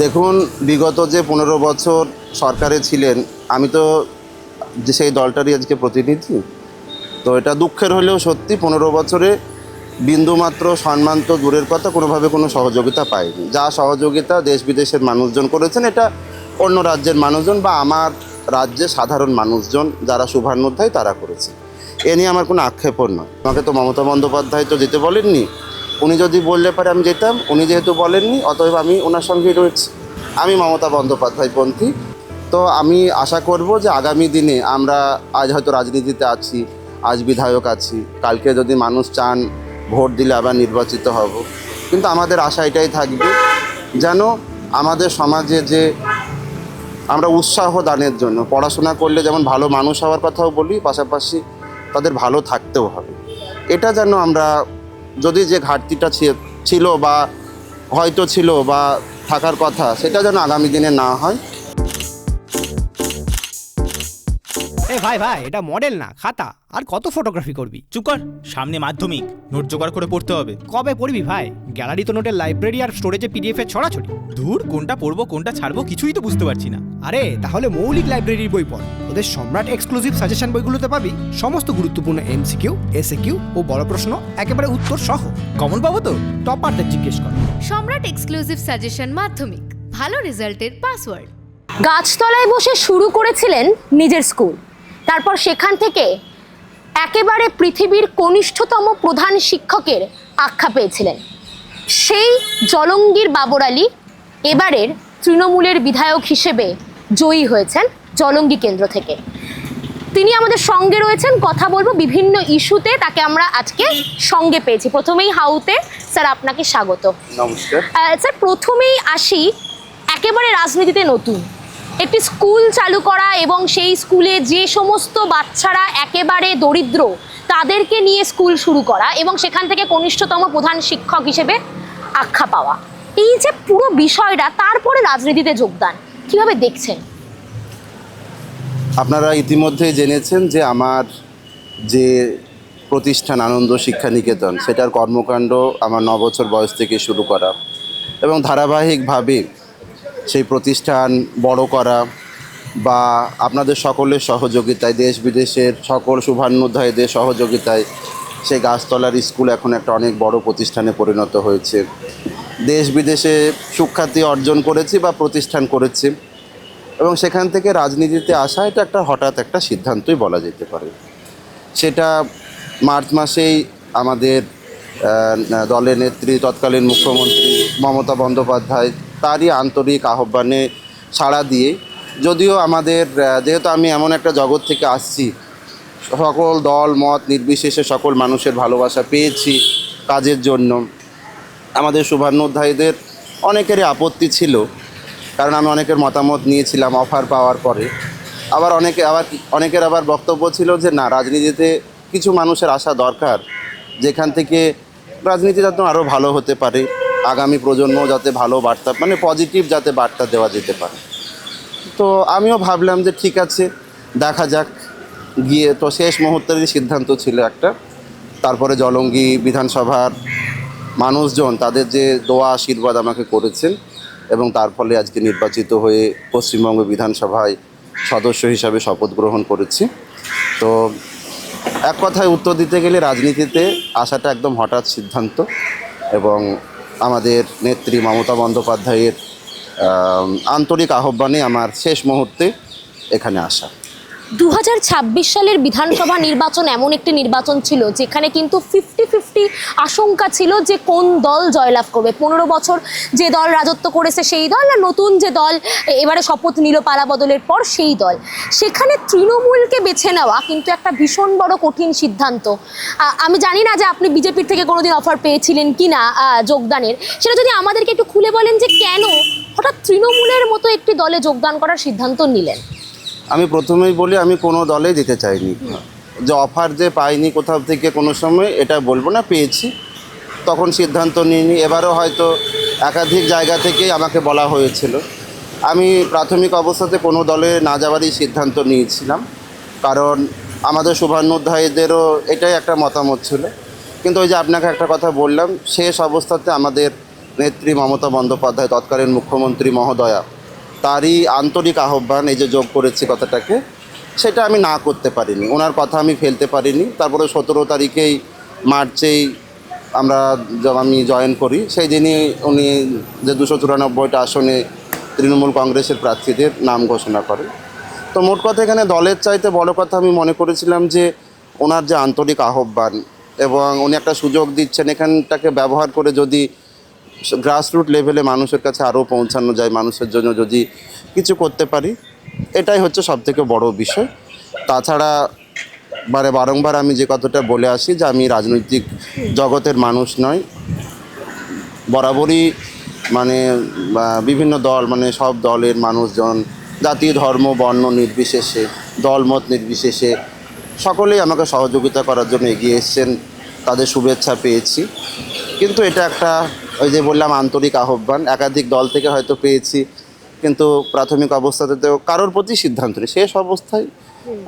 দেখুন, বিগত যে 15 বছর সরকারে ছিলেন, আমি তো যে সেই দলটারই আজকে প্রতিনিধি। তো এটা দুঃখের হলেও সত্যি, 15 বছরে বিন্দুমাত্র সম্মান তো দূরের কথা, কোনোভাবে কোনো সহযোগিতা পাইনি। যা সহযোগিতা দেশ বিদেশের মানুষজন করেছেন, এটা অন্য রাজ্যের মানুষজন বা আমার রাজ্যে সাধারণ মানুষজন যারা শুভান্যুধ্যায়ী তারা করেছে। এ নিয়ে আমার কোনো আক্ষেপণ নয়। আমাকে তো মমতা বন্দ্যোপাধ্যায় তো যেতে বলেননি। উনি যদি বললে পারে আমি যেতাম, উনি যেহেতু বলেননি অতএব আমি ওনার সঙ্গেই রয়েছি। আমি মমতা বন্দ্যোপাধ্যায়পন্থী। তো আমি আশা করব যে আগামী দিনে আমরা আজ হয়তো রাজনীতিতে আছি, আজ বিধায়ক আছি, কালকে যদি মানুষ চান ভোট দিলে আবার নির্বাচিত হব, কিন্তু আমাদের আশা এটাই থাকবে যেন আমাদের সমাজে যে আমরা উৎসাহ দানের জন্য পড়াশোনা করলে যেমন ভালো মানুষ হওয়ার কথাও বলি, পাশাপাশি তাদের ভালো থাকতেও হবে। এটা যেন আমরা, যদি যে ঘাটতিটা ছিল বা হয়তো ছিল বা থাকার কথা, সেটা যেন আগামী দিনে না হয়। ভাই ভাই, এটা মডেল না খাতা। আর কত ফটোগ্রাফি করবি? চুপ কর, সামনে মাধ্যমিক, নোট জোগাড় করে পড়তে হবে। কবে পড়বি ভাই? গ্যালারি তো নোটের লাইব্রেরি আর স্টোরেজে পিডিএফ এর ছড়াছড়ি। ধুর, কোনটা পড়বো কোনটা ছাড়বো কিছুই তো বুঝতে পারছি না। আরে তাহলে মৌলিক লাইব্রেরির বই পড়। ওদের সম্রাট এক্সক্লুসিভ সাজেশন বইগুলোতে পাবি সমস্ত গুরুত্বপূর্ণ এমসিকিউ, এসএকিউ ও বড় প্রশ্ন একেবারে উত্তর সহ। কমন পাবো তো? টপারদের জিজ্ঞেস কর। সম্রাট এক্সক্লুসিভ সাজেশন মাধ্যমিক, ভালো রেজাল্টের পাসওয়ার্ড। গাছতলায় বসে শুরু করেছিলেন নিজের স্কুল, তারপর সেখান থেকে একেবারে পৃথিবীর কনিষ্ঠতম প্রধান শিক্ষকের আখ্যা পেয়েছিলেন। সেই জলঙ্গির বাবর আলী এবারের তৃণমূলের বিধায়ক হিসেবে জয়ী হয়েছেন জলঙ্গি কেন্দ্র থেকে। তিনি আমাদের সঙ্গে রয়েছেন, কথা বলবো বিভিন্ন ইস্যুতে। তাকে আমরা আজকে সঙ্গে পেয়েছি। প্রথমেই হাউতে স্যার আপনাকে স্বাগত। নমস্কার স্যার, প্রথমেই আসি, একেবারে রাজনীতিতে নতুন একটি স্কুল চালু করা এবং সেই স্কুলে যে সমস্ত বাচ্চারা একেবারে দরিদ্র তাদেরকে নিয়ে স্কুল শুরু করা এবং সেখান থেকে কনিষ্ঠতম প্রধান শিক্ষক হিসেবে আখ্যা পাওয়া, এই যে পুরো বিষয়টা, তারপরে রাজনীতিতে যোগদান কিভাবে দেখছেন? আপনারা ইতিমধ্যেই জেনেছেন যে আমার যে প্রতিষ্ঠান আনন্দ শিক্ষা নিকেতন, সেটার কর্মকাণ্ড আমার 9 বছর বয়স থেকে শুরু করা এবং ধারাবাহিকভাবে সেই প্রতিষ্ঠান বড় করা বা আপনাদের সকলের সহযোগিতায়, দেশ বিদেশের সকল শুভান্যুধ্যায়ীদের সহযোগিতায় সেই গাছতলার স্কুল এখন একটা অনেক বড় প্রতিষ্ঠানে পরিণত হয়েছে। দেশ বিদেশে সুখ্যাতি অর্জন করেছি বা প্রতিষ্ঠান করেছি এবং সেখান থেকে রাজনীতিতে আসা এটা একটা হঠাৎ একটা সিদ্ধান্তই বলা যেতে পারে। সেটা মার্চ মাসেই আমাদের দলের নেত্রী তৎকালীন মুখ্যমন্ত্রী মমতা বন্দ্যোপাধ্যায় তারই আন্তরিক আহ্বানে সাড়া দিয়ে, যদিও আমাদের যেহেতু আমি এমন একটা জগৎ থেকে আসছি, সকল দল মত নির্বিশেষে সকল মানুষের ভালোবাসা পেয়েছি কাজের জন্য। আমাদের শুভান্যুধ্যায়ীদের অনেকেরই আপত্তি ছিল, কারণ আমি অনেকের মতামত নিয়েছিলাম অফার পাওয়ার পরে। আবার অনেকের আবার বক্তব্য ছিল যে না, রাজনীতিতে কিছু মানুষের আসা দরকার, যেখান থেকে রাজনীতি যাতে আরও ভালো হতে পারে, আগামী প্রজন্ম যাতে ভালো বার্তা, মানে পজিটিভ যাতে বার্তা দেওয়া যেতে পারে। তো আমিও ভাবলাম যে ঠিক আছে, দেখা যাক গিয়ে। তো শেষ মুহূর্তেরই সিদ্ধান্ত ছিল একটা। তারপরে জলঙ্গি বিধানসভার মানুষজন তাদের যে দোয়া আশীর্বাদ আমাকে করেছেন এবং তার ফলে আজকে নির্বাচিত হয়ে পশ্চিমবঙ্গ বিধানসভায় সদস্য হিসাবে শপথ গ্রহণ করেছি। তো এক কথায় উত্তর দিতে গেলে রাজনীতিতে আসাটা একদম হঠাৎ সিদ্ধান্ত এবং আমাদের নেত্রী মমতা বন্দ্যোপাধ্যায়ের আন্তরিক আহ্বানে আমার শেষ মুহূর্তে এখানে আসা। 2026 সালের বিধানসভা নির্বাচন এমন একটি নির্বাচন ছিল যেখানে কিন্তু 50-50 আশঙ্কা ছিল যে কোন দল জয়লাভ করবে। 15 বছর যে দল রাজত্ব করেছে সেই দল, আর নতুন যে দল এবারে শপথ নিল পালা বদলের পর সেই দল। সেখানে তৃণমূলকে বেছে নেওয়া কিন্তু একটা ভীষণ বড় কঠিন সিদ্ধান্ত। আমি জানি না যে আপনি বিজেপির থেকে কোনোদিন অফার পেয়েছিলেন কি না যোগদানের, সেটা যদি আমাদেরকে একটু খুলে বলেন যে কেন হঠাৎ তৃণমূলের মতো একটি দলে যোগদান করার সিদ্ধান্ত নিলেন। আমি প্রথমেই বলি, আমি কোনো দলে যেতে চাইনি। যে অফার যে পাইনি কোথাও থেকে কোনো সময়, এটা বলবো না, পেয়েছি, তখন সিদ্ধান্ত নিইনি। এবারও হয়তো একাধিক জায়গা থেকেই আমাকে বলা হয়েছিল। আমি প্রাথমিক অবস্থাতে কোনো দলে না যাওয়ারই সিদ্ধান্ত নিয়েছিলাম, কারণ আমাদের শুভান্যুধ্যায়ীদেরও এটাই একটা মতামত ছিল। কিন্তু ওই যে আপনাকে একটা কথা বললাম, শেষ অবস্থাতে আমাদের নেত্রী মমতা বন্দ্যোপাধ্যায়, তৎকালীন মুখ্যমন্ত্রী মহোদয়া, তারই আন্তরিক আহ্বান, এই যে যোগ করেছি কথাটাকে, সেটা আমি না করতে পারিনি, ওনার কথা আমি ফেলতে পারিনি। তারপরে 17 তারিখেই মার্চেই আমি জয়েন করি, সেই দিনই উনি যে 294টা আসনে তৃণমূল কংগ্রেসের প্রার্থীদের নাম ঘোষণা করেন। তো মোট কথা এখানে দলের চাইতে বড় কথা আমি মনে করেছিলাম যে ওনার যে আন্তরিক আহ্বান এবং উনি একটা সুযোগ দিচ্ছেন, এখানটাকে ব্যবহার করে যদি গ্রাসরুট লেভেলে মানুষের কাছে আরও পৌঁছানো যায়, মানুষের জন্য যদি কিছু করতে পারি, এটাই হচ্ছে সবথেকে বড় বিষয়। তাছাড়া বারংবার আমি যে কথাটা বলে আসি যে আমি রাজনৈতিক জগতের মানুষ নয়, বরাবরই বিভিন্ন দল, সব দলের মানুষজন, জাতি ধর্ম বর্ণ নির্বিশেষে, দলমত নির্বিশেষে সকলেই আমাকে সহযোগিতা করার জন্য এগিয়ে এসেছেন, তাদের শুভেচ্ছা পেয়েছি। কিন্তু এটা একটা, ওই যে বললাম, আন্তরিক আহ্বান, একাধিক দল থেকে হয়তো পেয়েছি, কিন্তু প্রাথমিক অবস্থাতে তো কারোর প্রতি সিদ্ধান্ত নেই, শেষ অবস্থায়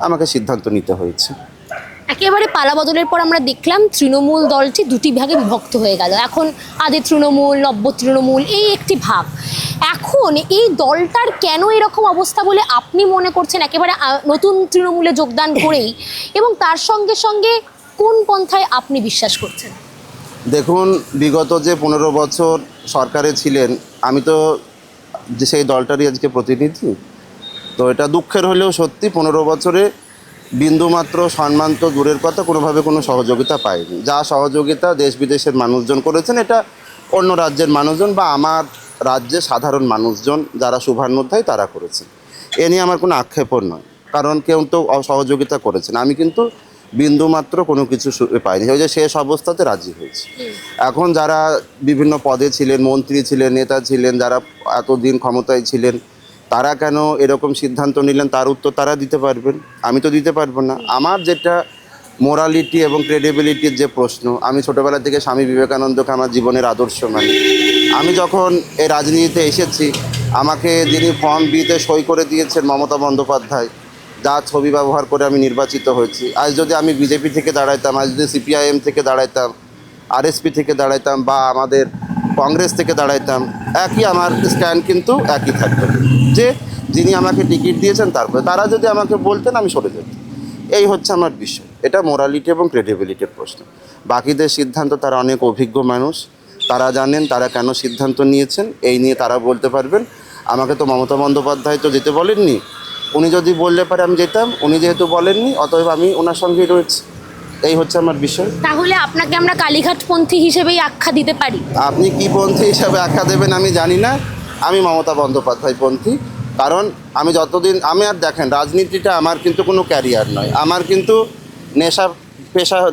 আমাকে সিদ্ধান্ত নিতে হয়েছে। একেবারে পালাবদলের পর আমরা দেখলাম তৃণমূল দলটি দুটি ভাগে বিভক্ত হয়ে গেল। এখন আদি তৃণমূল, নব্য তৃণমূল, এই একটি ভাগ। এখন এই দলটার কেন এরকম অবস্থা বলে আপনি মনে করছেন, একেবারে নতুন তৃণমূলে যোগদান করেই? এবং তার সঙ্গে সঙ্গে কোন পন্থায় আপনি বিশ্বাস করছেন? দেখুন, বিগত যে 15 বছর সরকারে ছিলেন, আমি তো যে সেই দলটারই আজকে প্রতিনিধি। তো এটা দুঃখের হলেও সত্যি, 15 বছরে বিন্দুমাত্র সম্মান তো দূরের কথা, কোনোভাবে কোনো সহযোগিতা পাইনি। যা সহযোগিতা দেশ বিদেশের মানুষজন করেছেন, এটা অন্য রাজ্যের মানুষজন বা আমার রাজ্যে সাধারণ মানুষজন যারা শুভান্যুধ্যায়ী তারা করেছেন। এ নিয়ে আমার কোনো আক্ষেপও নয়, কারণ কেউ তো সহযোগিতা করেছেন, আমি কিন্তু বিন্দুমাত্র কোনো কিছু পাইনি। ওই যে শেষ অবস্থাতে রাজি হয়েছি। এখন যারা বিভিন্ন পদে ছিলেন, মন্ত্রী ছিলেন, নেতা ছিলেন, যারা এতদিন ক্ষমতায় ছিলেন, তারা কেন এরকম সিদ্ধান্ত নিলেন তার উত্তর তারা দিতে পারবেন, আমি তো দিতে পারবো না। আমার যেটা মোরালিটি এবং ক্রেডিবিলিটির যে প্রশ্ন, আমি ছোটোবেলা থেকে স্বামী বিবেকানন্দকে আমার জীবনের আদর্শ মানি। আমি যখন এই রাজনীতিতে এসেছি, আমাকে যিনি ফর্ম বিতে সই করে দিয়েছেন মমতা বন্দ্যোপাধ্যায়, যার ছবি ব্যবহার করে আমি নির্বাচিত হয়েছি। আজ যদি আমি বিজেপি থেকে দাঁড়াইতাম, আজ যদি সিপিআইএম থেকে দাঁড়াইতাম, আরএসপি থেকে দাঁড়াইতাম বা আমাদের কংগ্রেস থেকে দাঁড়াইতাম, একই আমার স্ট্যান্ড কিন্তু একই থাকতো, যে যিনি আমাকে টিকিট দিয়েছেন তারপরে তারা যদি আমাকে বলতেন আমি সরে যেতাম। এই হচ্ছে আমার বিষয়, এটা মোরালিটি এবং ক্রেডিবিলিটির প্রশ্ন। বাকিদের সিদ্ধান্ত, তারা অনেক অভিজ্ঞ মানুষ, তারা জানেন তারা কেন সিদ্ধান্ত নিয়েছেন, এই নিয়ে তারা বলতে পারবেন। আমাকে তো মমতা বন্দ্যোপাধ্যায় তো যেতে বলেননি, উনি যদি বললে পারে আমি যেতাম, উনি যেহেতু বলেননি অতএব আমি ওনার সঙ্গেই রয়েছি। এই হচ্ছে আমার বিষয়। তাহলে আপনাকে আমরা কালীঘাটপন্থী হিসেবেই আখ্যা দিতে পারি? আপনি কি পন্থী হিসাবে আখ্যা দেবেন আমি জানি না, আমি মমতা বন্দ্যোপাধ্যায় পন্থী। কারণ আমি যতদিন, আর দেখেন, রাজনীতিটা আমার কিন্তু কোনো ক্যারিয়ার নয়, আমার কিন্তু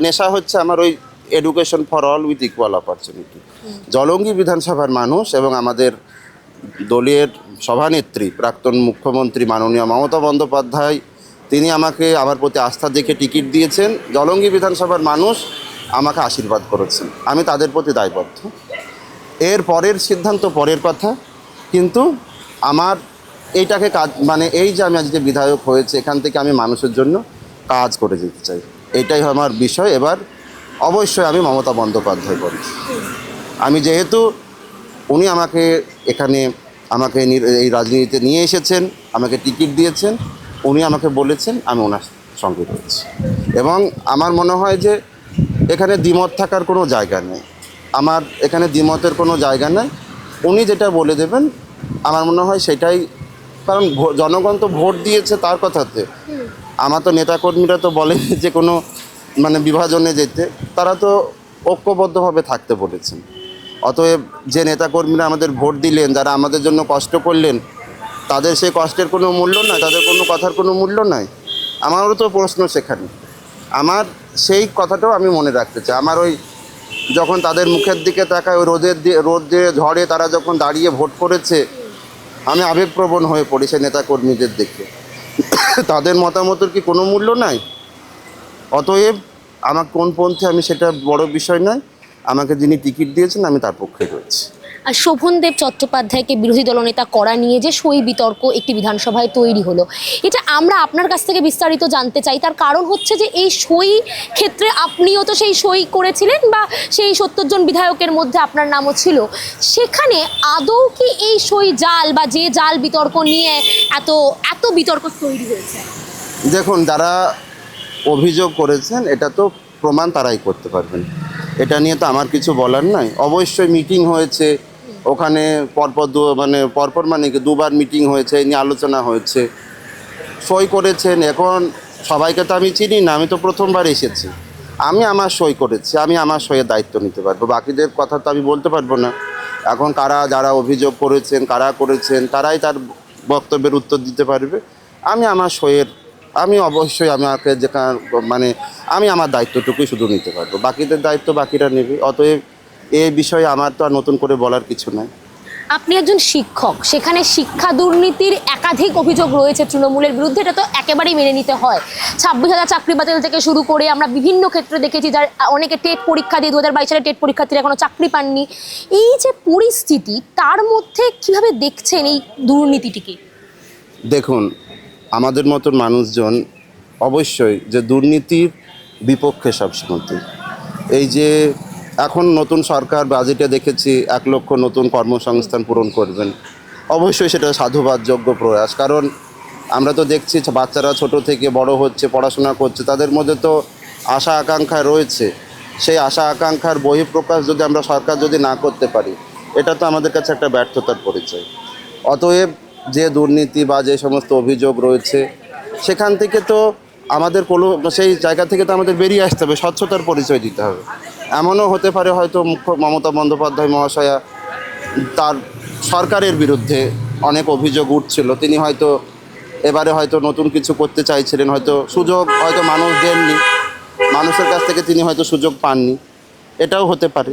নেশা হচ্ছে আমার ওই education for all with equal opportunity. Jalangi বিধানসভার মানুষ এবং আমাদের দলের সভানেত্রী প্রাক্তন মুখ্যমন্ত্রী মাননীয় মমতা বন্দ্যোপাধ্যায়, তিনি আমাকে আমার প্রতি আস্থা দেখে টিকিট দিয়েছেন। জলঙ্গি বিধানসভার মানুষ আমাকে আশীর্বাদ করেছেন, আমি তাদের প্রতি দায়বদ্ধ। এর পরের সিদ্ধান্ত পরের কথা, কিন্তু আমার এইটাকে কাজ, এই যে আমি আজকে বিধায়ক হয়েছে, এখান থেকে আমি মানুষের জন্য কাজ করে যেতে চাই, এইটাই আমার বিষয়। এবার অবশ্যই আমি মমতা বন্দ্যোপাধ্যায় করি। আমি যেহেতু উনি আমাকে এখানে এই রাজনীতিতে নিয়ে এসেছেন, আমাকে টিকিট দিয়েছেন, উনি আমাকে বলেছেন, আমি ওনার সঙ্গে রয়েছি। এবং আমার মনে হয় যে এখানে দ্বিমত থাকার কোনো জায়গা নেই, আমার এখানে দ্বিমতের কোনো জায়গা নেই। উনি যেটা বলে দেবেন আমার মনে হয় সেটাই, কারণ জনগণ তো ভোট দিয়েছে তার কথাতে। আমার তো নেতাকর্মীরা তো বলেনি যে কোনো বিভাজনে যেতে, তারা তো ঐক্যবদ্ধভাবে থাকতে বলেছেন। অতএব যে নেতাকর্মীরা আমাদের ভোট দিলেন, যারা আমাদের জন্য কষ্ট করলেন, তাদের সেই কষ্টের কোনো মূল্য নাই, তাদের কোনো কথার কোনো মূল্য নাই। আমারও তো প্রশ্ন সেখানে, আমার সেই কথাটাও আমি মনে রাখতে চাই। আমার ওই যখন তাদের মুখের দিকে তাকায়, ওই রোদ দিয়ে ঝড়ে তারা যখন দাঁড়িয়ে ভোট করেছে, আমি আবেগপ্রবণ হয়ে পড়ি সেই নেতাকর্মীদের দেখে। তাদের মতামতের কি কোনো মূল্য নাই? অতএব আমার কোন পন্থে, আমি সেটা বড় বিষয় নয়, আমাকে যিনি টিকিট দিয়েছেন আমি তার পক্ষে রয়েছি। আর শোভনদেব চট্টোপাধ্যায়কে বিরোধী দলনেতা করা নিয়ে যে সই বিতর্ক একটি বিধানসভায় তৈরি হলো, এটা আমরা আপনার কাছ থেকে বিস্তারিত জানতে চাই। তার কারণ হচ্ছে যে এই সই ক্ষেত্রে আপনিও তো সেই সই করেছিলেন বা সেই 70 জন বিধায়কের মধ্যে আপনার নামও ছিল। সেখানে আদৌ কি এই সই জাল বা যে জাল বিতর্ক নিয়ে এত এত বিতর্ক তৈরি হয়েছে? দেখুন, যারা অভিযোগ করেছেন এটা তো প্রমাণ তারাই করতে পারবেন, এটা নিয়ে তো আমার কিছু বলার নাই। অবশ্যই মিটিং হয়েছে ওখানে, পরপর মানে কি দুবার মিটিং হয়েছে, এই নিয়ে আলোচনা হয়েছে, সই করেছেন। এখন সবাইকে তো আমি চিনি না, আমি তো প্রথমবার এসেছি। আমি আমার সই করেছি, আমি আমার সইয়ের দায়িত্ব নিতে পারবো, বাকিদের কথা তো আমি বলতে পারবো না। এখন যারা অভিযোগ করেছেন, কারা করেছেন, তারাই তার বক্তব্যের উত্তর দিতে পারবে। আমি অবশ্যই আমাকে আমি আমার দায়িত্বটুকুই শুধু নিতে পারবো, বাকিদের দায়িত্ব বাকিরা নেবে। অতএব এই বিষয়ে আমার তো আর নতুন করে বলার কিছু নাই। আপনি একজন শিক্ষক, সেখানে শিক্ষা দুর্নীতির একাধিক অভিযোগ রয়েছে তৃণমূলের বিরুদ্ধে, এটা তো একেবারেই মেনে নিতে হয়। 26,000 চাকরি বাতিল থেকে শুরু করে আমরা বিভিন্ন ক্ষেত্রে দেখেছি যার অনেকে টেট পরীক্ষা দিয়ে 2022 সালে টেট পরীক্ষার্থীরা এখনো চাকরি পাননি। এই যে পরিস্থিতি, তার মধ্যে কিভাবে দেখছেন এই দুর্নীতিটিকে? দেখুন, আমাদের মতন মানুষজন অবশ্যই যে দুর্নীতির বিপক্ষে সবসময়। এই যে এখন নতুন সরকার বাজেটে দেখেছি 1 লক্ষ নতুন কর্মসংস্থান পূরণ করবেন, অবশ্যই সেটা সাধুবাদযোগ্য প্রয়াস। কারণ আমরা তো দেখছি বাচ্চারা ছোট থেকে বড় হচ্ছে, পড়াশোনা করছে, তাদের মধ্যে তো আশা আকাঙ্ক্ষা রয়েছে। সেই আশা আকাঙ্ক্ষার বহিঃপ্রকাশ যদি আমরা সরকার যদি না করতে পারি, এটা তো আমাদের কাছে একটা ব্যর্থতার পরিচয়। অতএব যে দুর্নীতি বা যে সমস্ত অভিযোগ রয়েছে সেখান থেকে তো আমাদের সেই জায়গা থেকে তো আমাদের বেরিয়ে আসতে হবে, স্বচ্ছতার পরিচয় দিতে হবে। এমনও হতে পারে হয়তো মমতা বন্দ্যোপাধ্যায় মহাশয়া তার সরকারের বিরুদ্ধে অনেক অভিযোগ উঠছিল, তিনি হয়তো এবারে হয়তো নতুন কিছু করতে চাইছিলেন, হয়তো সুযোগ হয়তো মানুষ দেননি, মানুষের কাছ থেকে তিনি হয়তো সুযোগ পাননি, এটাও হতে পারে।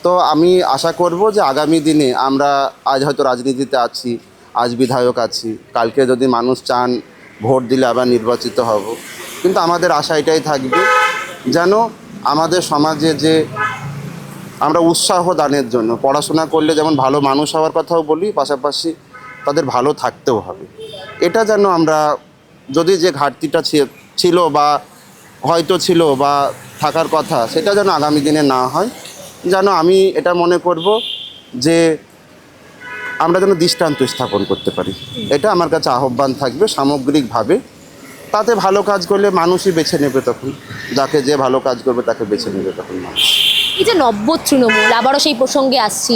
তো আমি আশা করব যে আগামী দিনে আমরা আজ হয়তো রাজনীতিতে আছি, আজ বিধায়ক আছি, কালকে যদি মানুষ চান ভোট দিলে আবার নির্বাচিত হব, কিন্তু আমাদের আশা এটাই থাকবে যেন আমাদের সমাজে যে আমরা উৎসাহ দানের জন্য পড়াশোনা করলে যেমন ভালো মানুষ হওয়ার কথাও বলি, পাশাপাশি তাদের ভালো থাকতেও হবে। এটা যেন আমরা যদি যে ঘাটতিটা ছিল বা হয়তো ছিল বা থাকার কথা, সেটা যেন আগামী দিনে না হয়। যেন আমি এটা মনে করব যে আমরা যেন দৃষ্টান্ত স্থাপন করতে পারি, এটা আমার কাছে আহ্বান থাকবে সামগ্রিকভাবে। তাতে ভালো কাজ করলে মানুষই বেছে নেবে, তখন যাকে যে ভালো কাজ করবে তাকে বেছে নেবে তখন মানুষ। এই যে নব্য তৃণমূল, আবারও সেই প্রসঙ্গে আসছি,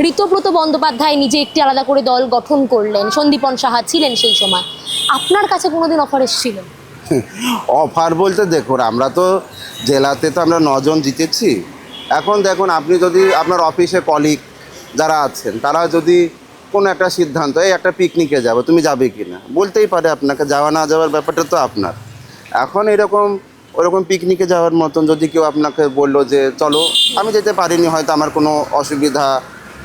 ঋতব্রত বন্দ্যোপাধ্যায় নিজে একটি আলাদা করে দল গঠন করলেন, সন্দীপন সাহা ছিলেন সেই সময়। আপনার কাছে কোনোদিন অফার এসেছিল? অফার বলতে দেখুন, আমরা তো জেলাতে তো আমরা 9 জন জিতেছি। এখন দেখুন, আপনি যদি আপনার অফিসে কলিগ যারা আছেন তারা যদি কোনো একটা সিদ্ধান্ত, এই একটা পিকনিকে যাবো, তুমি যাবে কি না, বলতেই পারে আপনাকে, যাওয়া না যাওয়ার ব্যাপারটা তো আপনার। এখন ওরকম পিকনিকে যাওয়ার মতন যদি কেউ আপনাকে বললো যে চলো, আমি যেতে পারিনি, হয়তো আমার কোনো অসুবিধা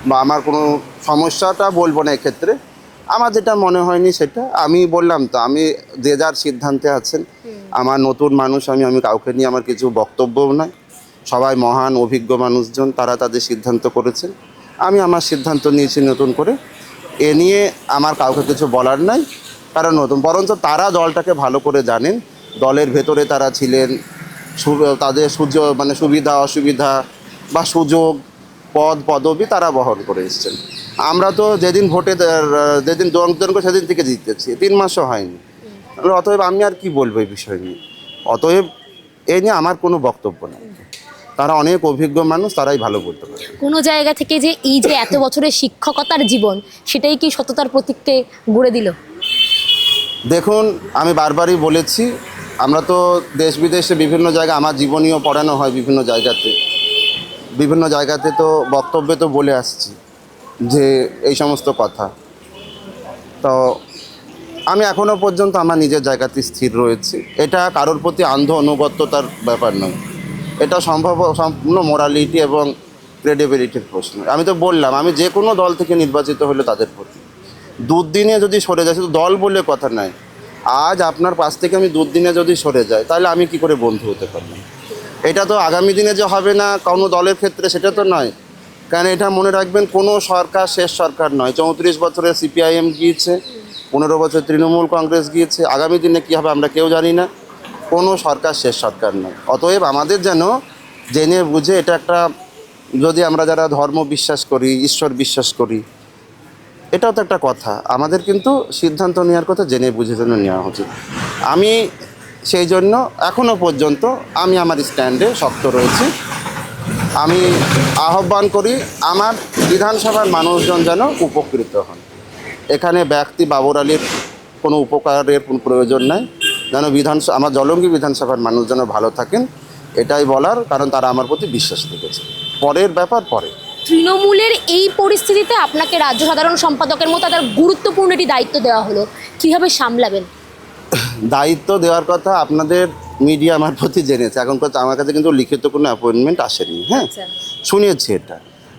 বা আমার কোনো সমস্যাটা বলবো না এক্ষেত্রে, আমার যেটা মনে হয়নি সেটা আমি বললাম। তো আমি যে যার সিদ্ধান্তে আছেন, আমার নতুন মানুষ, আমি কাউকে নিয়ে আমার কিছু বক্তব্যও নয়, সবাই মহান অভিজ্ঞ মানুষজন, তারা তাদের সিদ্ধান্ত করেছেন, আমি আমার সিদ্ধান্ত নিয়েছি নতুন করে। এ নিয়ে আমার কাউকে কিছু বলার নাই, কারণ নতুন, বরঞ্চ তারা দলটাকে ভালো করে জানেন, দলের ভেতরে তারা ছিলেন, তাদের সুবিধা অসুবিধা বা সুযোগ পদবি তারা বহন করে এসছেন। আমরা তো যেদিন যোগদান করে সেদিন থেকে জিতেছি, 3 মাসও হয়নি। অতএব আমি আর কি বলবো এই বিষয় নিয়ে, অতএব এই নিয়ে আমার কোনো বক্তব্য নেই। তারা অনেক অভিজ্ঞ মানুষ, তারাই ভালো বলতে পারে। কোনো জায়গা থেকে যে এই যে এত বছরের শিক্ষকতার জীবন, সেটাই কি সততার প্রতীককে গড়ে দিল? দেখুন, আমি বারবারই বলেছি, আমরা তো দেশ বিদেশে বিভিন্ন জায়গায় আমার জীবনীও পড়ানো হয়, বিভিন্ন জায়গাতে তো বক্তব্যে তো বলে আসছি যে এই সমস্ত কথা। তো আমি এখনও পর্যন্ত আমার নিজের জায়গাতে স্থির রয়েছি। এটা কারোর প্রতি অন্ধ অনুগত্যতার ব্যাপার নয়, এটা সম্পূর্ণ মোরালিটি এবং ক্রেডিবিলিটির প্রশ্ন। আমি তো বললাম, আমি যে কোনো দল থেকে নির্বাচিত হলে তাদের প্রতি দুদিনে যদি সরে যায়, শুধু দল বলে কথা নয়, আজ আপনার পাশ থেকে আমি দুদিনে যদি সরে যাই, তাহলে আমি কি করে বন্ধু হতে পারলাম? এটা তো আগামী দিনে যে হবে না কোনো দলের ক্ষেত্রে, সেটা তো নয়। কারণ এটা মনে রাখবেন, কোনো সরকার শেষ সরকার নয়। 34 বছরে সিপিআইএম গিয়েছে, 15 বছর তৃণমূল কংগ্রেস গিয়েছে, আগামী দিনে কী হবে আমরা কেউ জানি না। কোনো সরকার শেষ সরকার নয়। অতএব আমাদের যেন জেনে বুঝে, এটা একটা, যদি আমরা যারা ধর্ম বিশ্বাস করি, ঈশ্বর বিশ্বাস করি, এটাও তো একটা কথা, আমাদের কিন্তু সিদ্ধান্ত নেওয়ার কথা জেনে বুঝে যেন নেওয়া উচিত। আমি সেই জন্য এখনও পর্যন্ত আমি আমার স্ট্যান্ডে শক্ত রয়েছি। আমি আহ্বান করি আমার বিধানসভার মানুষজন যেন উপকৃত হন। এখানে ব্যক্তি বাবর আলীর কোনো উপকারের কোনো প্রয়োজন নাই, যেন আমার জলঙ্গি বিধানসভার মানুষ যেন ভালো থাকেন, এটাই বলার, কারণ তারা আমার প্রতি বিশ্বাস রেখেছে। পরের ব্যাপার পরে। তৃণমূলের এই পরিস্থিতিতে আপনাকে রাজ্য সাধারণ সম্পাদকের মতো একটা গুরুত্বপূর্ণ একটি দায়িত্ব দেওয়া হলো, কিভাবে সামলাবেন? দায়িত্ব দেওয়ার কথা আপনাদের মিডিয়া আমার প্রতি জেনেছে, এখন আমার কাছে কিন্তু লিখিত কোনো অ্যাপয়েন্টমেন্ট আসেনি। হ্যাঁ, শুনিয়েছি এটা,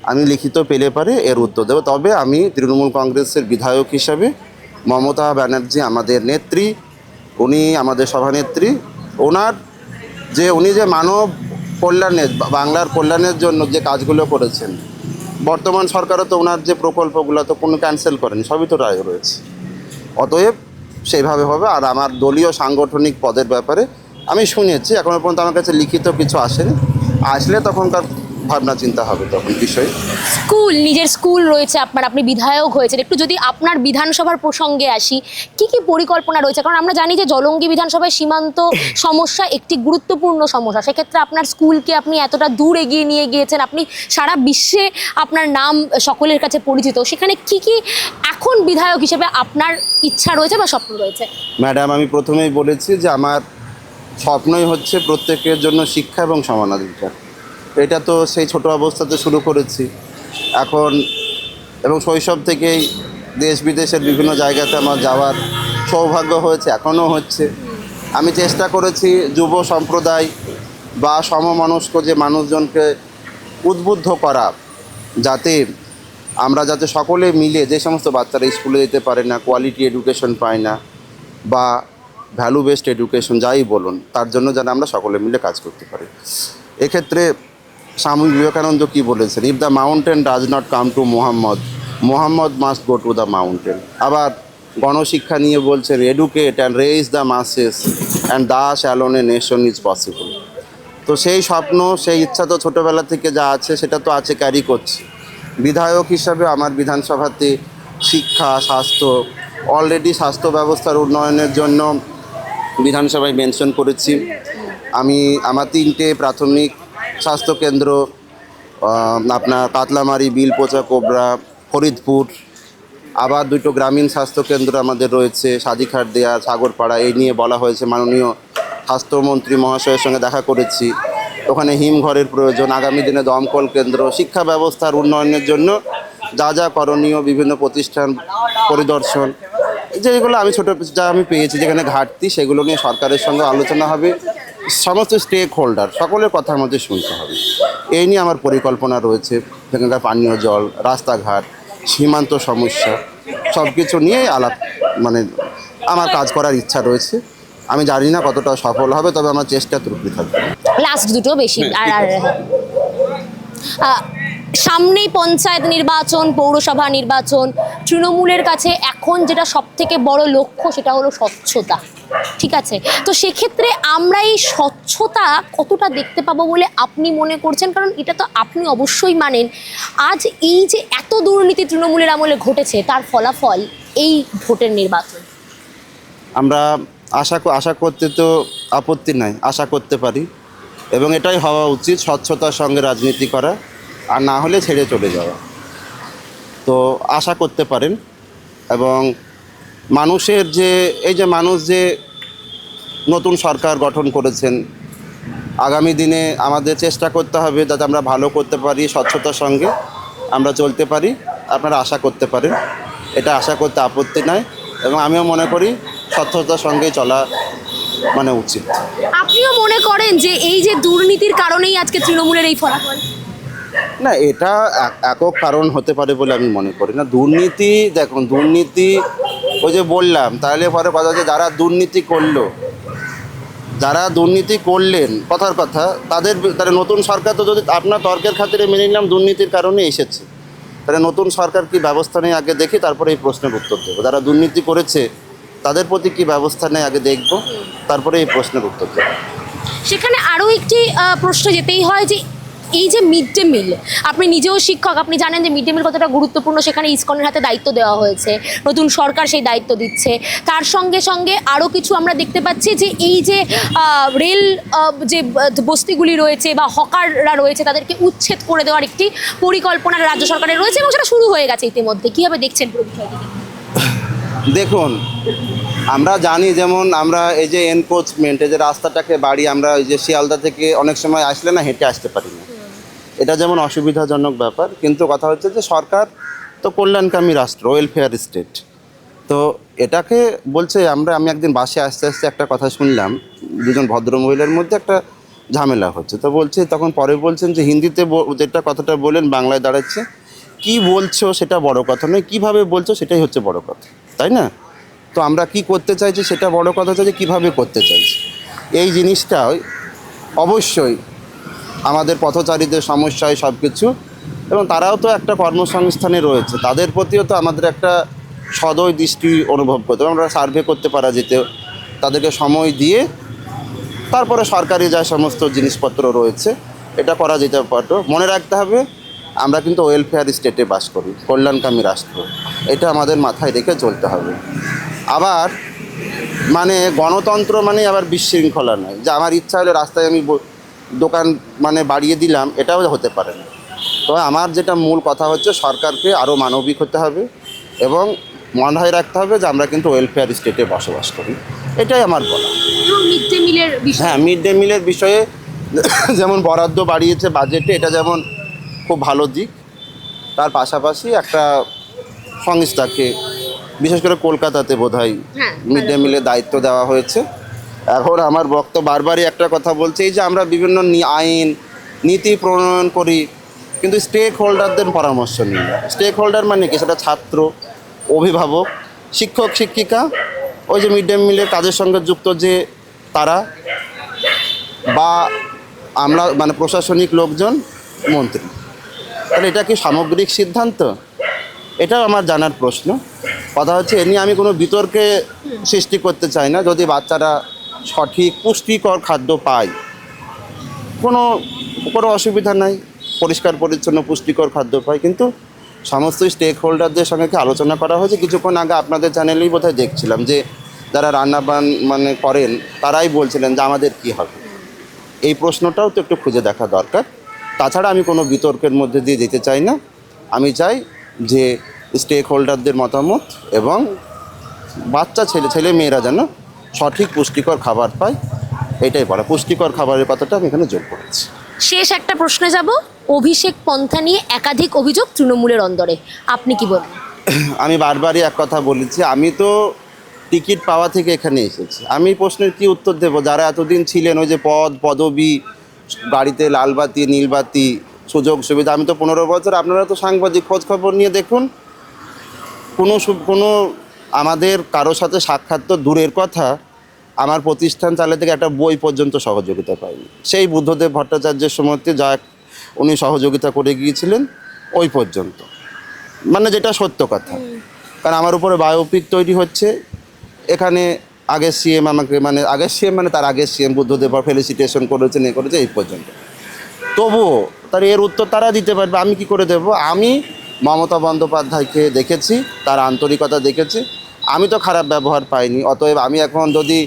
আমি লিখিত পেলে পারে এর উত্তর দেবো। তবে আমি তৃণমূল কংগ্রেসের বিধায়ক হিসাবে মমতা ব্যানার্জি আমাদের নেত্রী, উনি আমাদের সভানেত্রী, উনি যে মানব কল্যাণের, বাংলার কল্যাণের জন্য যে কাজগুলো করেছেন, বর্তমান সরকারও তো ওনার যে প্রকল্পগুলো তো কোনো ক্যান্সেল করেনি, সবই তো রায় রয়েছে। অতএব সেইভাবে হবে। আর আমার দলীয় সাংগঠনিক পদের ব্যাপারে আমি শুনেছি, এখনও পর্যন্ত আমার কাছে লিখিত কিছু আসেনি, আসলে তখনকার ভাবনা চিন্তা হবে তখন বিষয়ে। নিজের স্কুল রয়েছে আপনার, আপনি বিধায়ক হয়েছেন, একটু যদি আপনার বিধানসভার প্রসঙ্গে আসি, কি কি পরিকল্পনা রয়েছে? কারণ আমরা জানি যে জলঙ্গি বিধানসভায় সীমান্ত সমস্যা একটি গুরুত্বপূর্ণ সমস্যা, সেক্ষেত্রে আপনার স্কুলকে আপনি এতটা দূর এগিয়ে নিয়ে গিয়েছেন, আপনি সারা বিশ্বে আপনার নাম সকলের কাছে পরিচিত, সেখানে কি কি এখন বিধায়ক হিসেবে আপনার ইচ্ছা রয়েছে বা স্বপ্ন রয়েছে? ম্যাডাম, আমি প্রথমেই বলেছি যে আমার স্বপ্নই হচ্ছে প্রত্যেকের জন্য শিক্ষা এবং সমানাধিকার। এটা তো সেই ছোট অবস্থাতে শুরু করেছি এখন, এবং শৈশব থেকেই দেশ বিদেশের বিভিন্ন জায়গাতে আমার যাওয়ার সৌভাগ্য হয়েছে, এখনও হচ্ছে। আমি চেষ্টা করেছি যুব সম্প্রদায় বা সমমনস্ক যে মানুষজনকে উদ্বুদ্ধ করা, যাতে সকলে মিলে, যে সমস্ত বাচ্চারা স্কুলে যেতে পারে না, কোয়ালিটি এডুকেশন পায় না, বা ভ্যালু বেসড এডুকেশন যাই বলুন, তার জন্য যেন আমরা সকলে মিলে কাজ করতে পারি। এক্ষেত্রে স্বামী বিবেকানন্দ কী বলেছেন, if the mountain does not come to Mohammad must go to the mountain. আবার গণশিক্ষা নিয়ে বলছেন, educate and raise the masses and thus alone a nation is possible. তো সেই স্বপ্ন, সেই ইচ্ছা তো ছোটোবেলা থেকে যা আছে সেটা তো আছে, ক্যারি করছি। বিধায়ক হিসাবে আমার বিধানসভাতে শিক্ষা, স্বাস্থ্য, অলরেডি স্বাস্থ্য ব্যবস্থার উন্নয়নের জন্য বিধানসভায় মেনশন করেছি। আমার 3টে প্রাথমিক স্বাস্থ্যকেন্দ্র, আপনার কাতলামারি, বিলপোচা, কোবরা, ফরিদপুর, আবার 2টো গ্রামীণ স্বাস্থ্যকেন্দ্র আমাদের রয়েছে, সাদিখাট দেয়া, সাগরপাড়া। এই নিয়ে বলা হয়েছে, মাননীয় স্বাস্থ্যমন্ত্রী মহাশয়ের সঙ্গে দেখা করেছি। ওখানে হিমঘরের প্রয়োজন, আগামী দিনে দমকল কেন্দ্র, শিক্ষা ব্যবস্থার উন্নয়নের জন্য যা করণীয়, বিভিন্ন প্রতিষ্ঠান পরিদর্শন, যেগুলো আমি পেয়েছি যেখানে ঘাটতি, সেগুলো নিয়ে সরকারের সঙ্গে আলোচনা হবে। সমস্ত স্টেক হোল্ডার, সকলের কথার মধ্যে শুনতে হবে। এই নিয়ে আমার পরিকল্পনা রয়েছে। সেখানকার পানীয় জল, রাস্তাঘাট, সীমান্ত সমস্যা, সব কিছু নিয়ে আমার কাজ করার ইচ্ছা রয়েছে। আমি জানি না কতটা সফল হবে, তবে আমার চেষ্টা ত্রুটি থাকবে। লাস্ট দুটো বেশি সামনেই পঞ্চায়েত নির্বাচন, পৌরসভা নির্বাচন, তৃণমূলের কাছে এখন যেটা সবথেকে বড় লক্ষ্য সেটা হলো স্বচ্ছতা, ঠিক আছে? তো সেক্ষেত্রে আমরা এই স্বচ্ছতা কতটা দেখতে পাবো বলে আপনি মনে করছেন? কারণ এটা তো আপনি অবশ্যই মানেন, আজ এই যে এত দুর্নীতি তৃণমূলের আমলে ঘটেছে, তার ফলাফল এই ভোটের নির্বাচন। আমরা আশা করতে তো আপত্তি নাই, আশা করতে পারি, এবং এটাই হওয়া উচিত, স্বচ্ছতার সঙ্গে রাজনীতি করা, আর না হলে ছেড়ে চলে যাওয়া। তো আশা করতে পারেন। এবং মানুষ যে নতুন সরকার গঠন করেছেন, আগামী দিনে আমাদের চেষ্টা করতে হবে যাতে আমরা ভালো করতে পারি, স্বচ্ছতার সঙ্গে আমরা চলতে পারি। আপনারা আশা করতে পারেন, এটা আশা করতে আপত্তি নাই, এবং আমিও মনে করি স্বচ্ছতার সঙ্গেই চলা উচিত। আপনিও মনে করেন যে এই যে দুর্নীতির কারণেই আজকে তৃণমূলের এই ফলাফল? না, এটা একক কারণ হতে পারে বলে আমি মনে করি না। দুর্নীতি ওই যে বললাম, তাহলে পরে কথা হচ্ছে যারা দুর্নীতি করলো যারা দুর্নীতি করলেন কথার কথা তারা নতুন সরকার তো যদি আপনার তর্কের খাতিরে মেনে নিলাম দুর্নীতির কারণে এসেছে, তাহলে নতুন সরকার কি ব্যবস্থা নেই আগে দেখি, তারপরে এই প্রশ্নের উত্তর দেবো। যারা দুর্নীতি করেছে তাদের প্রতি কি ব্যবস্থা নেই আগে দেখব, তারপরে এই প্রশ্নের উত্তর দেবো। সেখানে আরও একটি প্রশ্ন যেতেই হয় যে এই যে মিড ডে মিল, আপনি নিজেও শিক্ষক, আপনি জানেন যে মিড ডে মিল কতটা গুরুত্বপূর্ণ, সেখানে ইসকনের হাতে দায়িত্ব দেওয়া হয়েছে, নতুন সরকার সেই দায়িত্ব দিচ্ছে। তার সঙ্গে সঙ্গে আরও কিছু আমরা দেখতে পাচ্ছি যে এই যে রেল যে বস্তিগুলি রয়েছে বা হকাররা রয়েছে তাদেরকে উচ্ছেদ করে দেওয়ার একটি পরিকল্পনা রাজ্য সরকারের রয়েছে এবং সেটা শুরু হয়ে গেছে ইতিমধ্যে। কীভাবে দেখছেন পুরো বিষয়টিকে? দেখুন, আমরা জানি যেমন আমরা এই যে এনক্রোচমেন্ট, এই যে রাস্তাটাকে বাড়ি, আমরা এই যে শিয়ালদা থেকে অনেক সময় আসলে না হেঁটে আসতে পারি না, এটা যেমন অসুবিধাজনক ব্যাপার। কিন্তু কথা হচ্ছে যে সরকার তো কল্যাণকামী রাষ্ট্র, ওয়েলফেয়ার স্টেট, তো এটাকে বলছে আমি একদিন বাসে আসতে আসতে একটা কথা শুনলাম, দুজন ভদ্রমহিলার মধ্যে একটা ঝামেলা হচ্ছে, তো বলছে, তখন পরে বলছেন যে হিন্দিতে যেটা কথাটা বলেন বাংলায় দাঁড়াচ্ছে, কি বলছো সেটা বড় কথা নয়, কীভাবে বলছো সেটাই হচ্ছে বড় কথা, তাই না? তো আমরা কি করতে চাইছি সেটা বড় কথা হচ্ছে যে কীভাবে করতে চাইছি। এই জিনিসটা অবশ্যই আমাদের পথচারীদের সমস্যা হয় সব কিছু, এবং তারাও তো একটা কর্মসংস্থানে রয়েছে, তাদের প্রতিও তো আমাদের একটা সদয় দৃষ্টি অনুভব করতে হবে। আমরা সার্ভে করতে পারা যেত, তাদেরকে সময় দিয়ে তারপরে সরকারি যা সমস্ত জিনিসপত্র রয়েছে এটা করা যেতে পারতো। মনে রাখতে হবে আমরা কিন্তু ওয়েলফেয়ার স্টেটে বাস করি, কল্যাণকামী রাষ্ট্র, এটা আমাদের মাথায় রেখে চলতে হবে। আবার মানে গণতন্ত্র মানে আবার বিশৃঙ্খলা নয়, যে আমার ইচ্ছা হলে রাস্তায় আমি দোকান মানে বাড়িয়ে দিলাম, এটাও হতে পারে না। তো আমার যেটা মূল কথা হচ্ছে সরকারকে আরও মানবিক হতে হবে এবং মাথায় রাখতে হবে যে আমরা কিন্তু ওয়েলফেয়ার স্টেটে বসবাস করি, এটাই আমার বলা। মিড ডে মিলের বিষয়, হ্যাঁ, মিড ডে মিলের বিষয়ে যেমন বরাদ্দ বাড়িয়েছে বাজেটে, এটা যেমন খুব ভালো দিক, তার পাশাপাশি একটা সংস্থাকে বিশেষ করে কলকাতাতে বোধহয় হ্যাঁ, মিড ডে মিলের দায়িত্ব দেওয়া হয়েছে। এখন আমার বক্তব্য বারবারই একটা কথা বলছে, এই যে আমরা বিভিন্ন আইন নীতি প্রণয়ন করি কিন্তু স্টেক হোল্ডারদের পরামর্শ নিই না। স্টেক হোল্ডার মানে কি? সেটা ছাত্র, অভিভাবক, শিক্ষক শিক্ষিকা, ওই যে মিড ডে মিলের কাজের সঙ্গে যুক্ত যে তারা, বা আমরা মানে প্রশাসনিক লোকজন, মন্ত্রী। তাহলে এটা কি সামগ্রিক সিদ্ধান্ত? এটাও আমার জানার প্রশ্ন। কথা হচ্ছে এ নিয়ে আমি কোনো বিতর্কে সৃষ্টি করতে চাই না। যদি বাচ্চারা সঠিক পুষ্টিকর খাদ্য পায় কোনো অসুবিধা নাই, পরিষ্কার পরিচ্ছন্ন পুষ্টিকর খাদ্য পায়, কিন্তু সমস্ত স্টেক হোল্ডারদের সঙ্গে কি আলোচনা করা হয়েছে? কিছুক্ষণ আগে আপনাদের চ্যানেলেই বোধহয় দেখছিলাম যে যারা রান্নাবান মানে করেন তারাই বলছিলেন যে আমাদের কি হবে। এই প্রশ্নটাও তো একটু খুঁজে দেখা দরকার। তাছাড়া আমি কোনো বিতর্কের মধ্যে দিয়ে যেতে চাই না। আমি চাই যে স্টেক হোল্ডারদের মতামত এবং বাচ্চা ছেলে মেয়েরা যেন সঠিক পুষ্টিকর খাবার পায়, এটাই বলা। পুষ্টিকর খাবারের কথাটা আমি এখানে যোগ করেছি। শেষ একটা প্রশ্নে যাব, অভিষেক পন্থা নিয়ে একাধিক অভিযোগ তৃণমূলের অন্দরে, আপনি কি বলেন? আমি বারবারই এক কথা বলেছি, আমি তো টিকিট পাওয়া থেকে এখানে এসেছি। আমি প্রশ্নের কি উত্তর দেবো? যারা এতদিন ছিলেন, ওই যে পদবি, গাড়িতে লালবাতি নীলবাতি, সুযোগ সুবিধা, আমি তো 15 বছর, আপনারা তো সাংবাদিক, খোঁজ খবর নিয়ে দেখুন, কোনো আমাদের কারোর সাথে সাক্ষাৎ তো দূরের কথা, আমার প্রতিষ্ঠান চালে থেকে একটা বই পর্যন্ত সহযোগিতা পাইনি। সেই বুদ্ধদেব ভট্টাচার্যের সময়তে যা উনি সহযোগিতা করে গিয়েছিলেন ওই পর্যন্ত, মানে যেটা সত্য কথা। কারণ আমার উপরে বায়োপিক তৈরি হচ্ছে, এখানে আগের সিএম আমাকে মানে তার আগের সিএম বুদ্ধদেব ফেলিসিটেশন করেছেন, করেছে এই পর্যন্ত। তবুও এর উত্তর তারা দিতে পারবে, আমি কি করে দেব? আমি মমতা বন্দ্যোপাধ্যায়কে দেখেছি, তার আন্তরিকতা দেখেছি, আমি তো খারাপ ব্যবহার পাইনি। অতএব আমি এখন যদি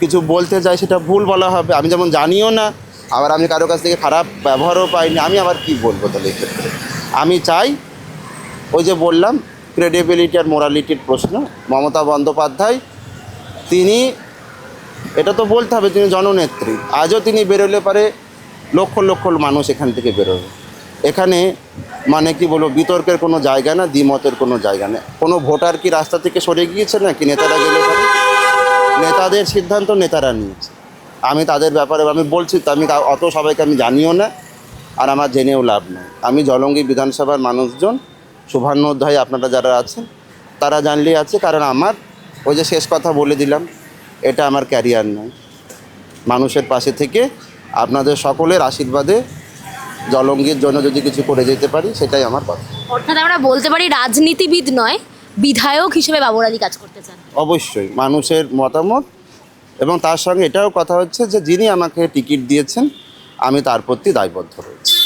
কিছু বলতে যাই সেটা ভুল বলা হবে। আমি যেমন জানিও না, আবার আমি কারো কাছ থেকে খারাপ ব্যবহারও পাইনি, আমি আবার কি বলবো তাহলে এক্ষেত্রে? আমি চাই, ওই যে বললাম ক্রেডিবিলিটি আর মোরালিটির প্রশ্ন, মমতা বন্দ্যোপাধ্যায় তিনি, এটা তো বলতে হবে, তিনি জননেত্রী। আজও তিনি বেরোলে পারে লক্ষ লক্ষ মানুষ এখান থেকে বেরোবে। এখানে মানে কি বলবো, বিতর্কের কোনো জায়গা না, দ্বিমতের কোনো জায়গা নেই। কোনো ভোটার কি রাস্তা থেকে সরে গিয়েছে নাকি? নেতারা গেলে পারে, নেতাদের সিদ্ধান্ত নেতারা নিয়েছে। আমি তাদের ব্যাপারে আমি বলছি তো, আমি অত সবাইকে আমি জানিও না, আর আমার জেনেও লাভ নেই। আমি জলঙ্গি বিধানসভার মানুষজন, শুভান্ন অধ্যায় আপনারা যারা আছেন তারা জানলেই আছে, কারণ আমার ওই যে শেষ কথা বলে দিলাম, এটা আমার ক্যারিয়ার নয়, মানুষের পাশে থেকে আপনাদের সকলের আশীর্বাদে জলঙ্গির জন্য যদি কিছু করে যেতে পারি সেটাই আমার কথা। অর্থাৎ আমরা বলতে পারি রাজনীতিবিদ নয়, বিধায়ক হিসেবে বাবুরাজি কাজ করতে চান। অবশ্যই মানুষের মতামত, এবং তার সঙ্গে এটাও কথা হচ্ছে যে যিনি আমাকে টিকিট দিয়েছেন আমি তার প্রতি দায়বদ্ধ রয়েছি।